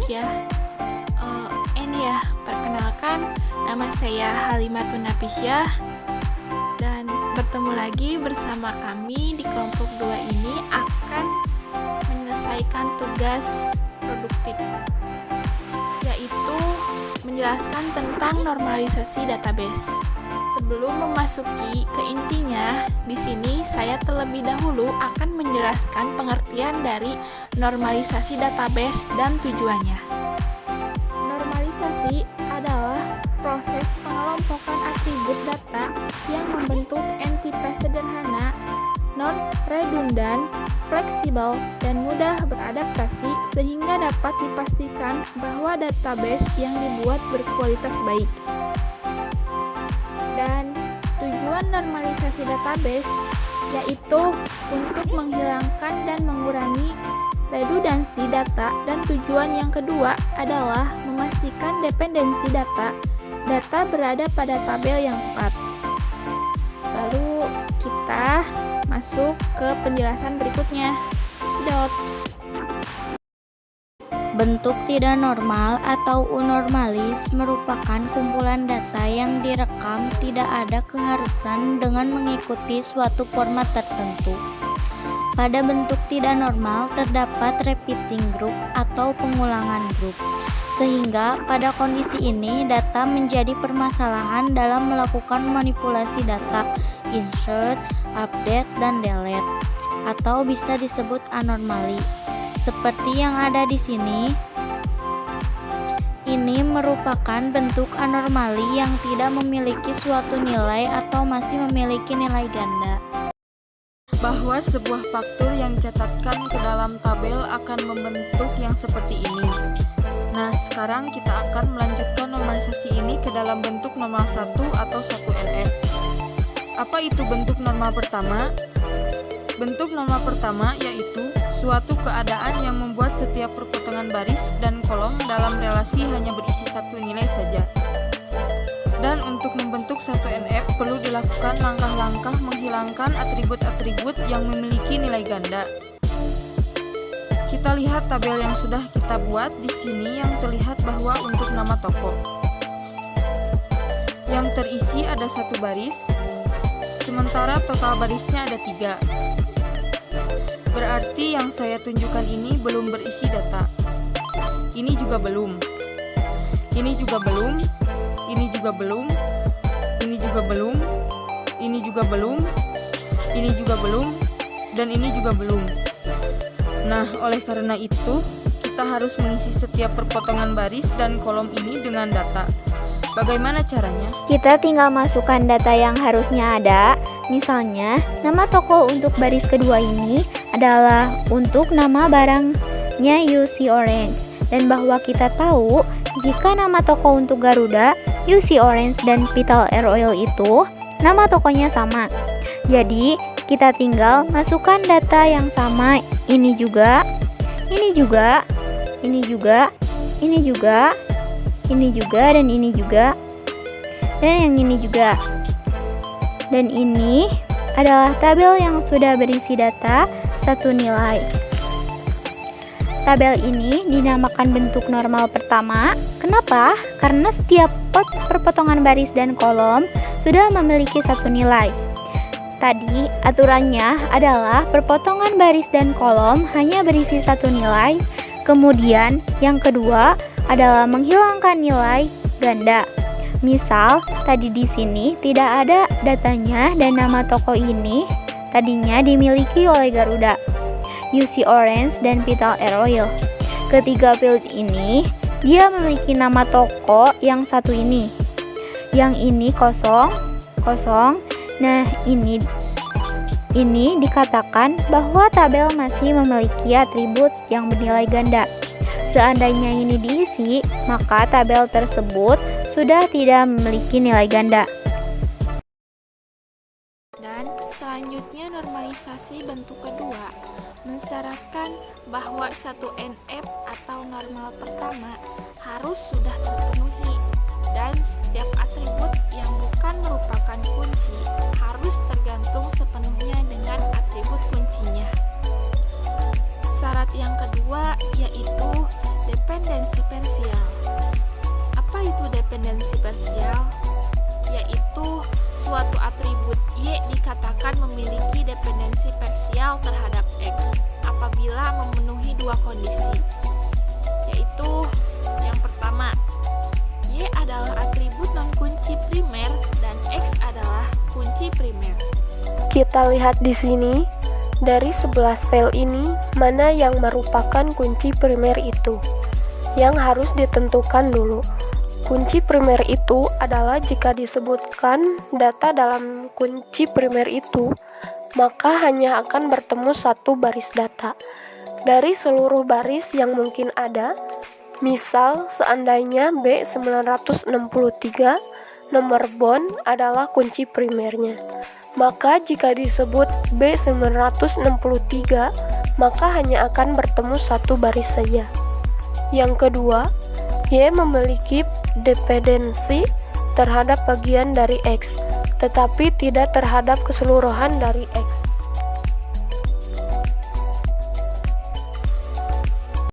ya. Ini ya, perkenalkan, nama saya Halimatun Nafisyah dan bertemu lagi bersama kami di kelompok 2 ini akan menyelesaikan tugas produktif, yaitu menjelaskan tentang normalisasi database. Sebelum memasuki ke intinya, di sini saya terlebih dahulu akan menjelaskan pengertian dari normalisasi database dan tujuannya. Normalisasi adalah proses pengelompokan atribut data yang membentuk entitas sederhana, non-redundan, fleksibel, dan mudah beradaptasi sehingga dapat dipastikan bahwa database yang dibuat berkualitas baik. Dan tujuan normalisasi database yaitu untuk menghilangkan dan mengurangi redundansi data, dan tujuan yang kedua adalah memastikan dependensi data berada pada tabel yang tepat. Lalu kita masuk ke penjelasan berikutnya. Cekidot. Bentuk tidak normal atau unormalis merupakan kumpulan data yang direkam tidak ada keharusan dengan mengikuti suatu format tertentu. Pada bentuk tidak normal terdapat repeating group atau pengulangan grup, sehingga pada kondisi ini data menjadi permasalahan dalam melakukan manipulasi data, insert, update, dan delete, atau bisa disebut anomali. Seperti yang ada di sini, ini merupakan bentuk anomali yang tidak memiliki suatu nilai atau masih memiliki nilai ganda. Bahwa sebuah faktur yang dicatatkan ke dalam tabel akan membentuk yang seperti ini. Nah, sekarang kita akan melanjutkan normalisasi ini ke dalam bentuk normal 1 atau 1NF. Apa itu bentuk normal pertama? Bentuk normal pertama yaitu suatu keadaan yang membuat setiap perpotongan baris dan kolom dalam relasi hanya berisi satu nilai saja. Dan untuk membentuk 1NF perlu dilakukan langkah-langkah menghilangkan atribut-atribut yang memiliki nilai ganda. Kita lihat tabel yang sudah kita buat di sini yang terlihat bahwa untuk nama toko yang terisi ada 1 baris, sementara total barisnya ada 3. Berarti yang saya tunjukkan ini belum berisi data. Ini juga belum. Ini juga belum. Ini juga belum. Ini juga belum. Ini juga belum. Ini juga belum. Dan ini juga belum. Nah, oleh karena itu, kita harus mengisi setiap perpotongan baris dan kolom ini dengan data. Bagaimana caranya? Kita tinggal masukkan data yang harusnya ada. Misalnya, nama toko untuk baris kedua ini adalah untuk nama barangnya UC Orange. Dan bahwa kita tahu, jika nama toko untuk Garuda, UC Orange dan Vital Air Oil itu, nama tokonya sama. Jadi, kita tinggal masukkan data yang sama. Ini juga, ini juga, ini juga, ini juga, ini juga, dan ini juga, dan yang ini juga. Dan ini adalah tabel yang sudah berisi data satu nilai. Tabel ini dinamakan bentuk normal pertama. Kenapa? Karena setiap perpotongan baris dan kolom sudah memiliki satu nilai. Tadi aturannya adalah perpotongan baris dan kolom hanya berisi satu nilai. Kemudian yang kedua adalah menghilangkan nilai ganda. Misal, tadi di sini tidak ada datanya dan nama toko ini tadinya dimiliki oleh Garuda, UC Orange, dan Vital Air Oil. Ketiga field ini, dia memiliki nama toko yang satu ini. Yang ini kosong, kosong. Nah, ini dikatakan bahwa tabel masih memiliki atribut yang bernilai ganda. Seandainya ini diisi, maka tabel tersebut sudah tidak memiliki nilai ganda. Dan selanjutnya normalisasi bentuk kedua mensyaratkan bahwa 1NF atau normal pertama harus sudah terpenuhi, dan setiap atribut yang bukan merupakan kunci harus tergantung sepenuhnya dengan atribut kuncinya. Syarat yang kedua yaitu dependensi parsial, yaitu suatu atribut Y dikatakan memiliki dependensi parsial terhadap X apabila memenuhi dua kondisi, yaitu yang pertama, Y adalah atribut non-kunci primer dan X adalah kunci primer. Kita lihat di sini, dari 11 file ini, mana yang merupakan kunci primer itu? Yang harus ditentukan dulu. Kunci primer itu adalah jika disebutkan data dalam kunci primer itu, maka hanya akan bertemu satu baris data. Dari seluruh baris yang mungkin ada, misal seandainya B963, nomor bond adalah kunci primernya. Maka jika disebut B963, maka hanya akan bertemu satu baris saja. Yang kedua, Y memiliki dependensi terhadap bagian dari X, tetapi tidak terhadap keseluruhan dari X.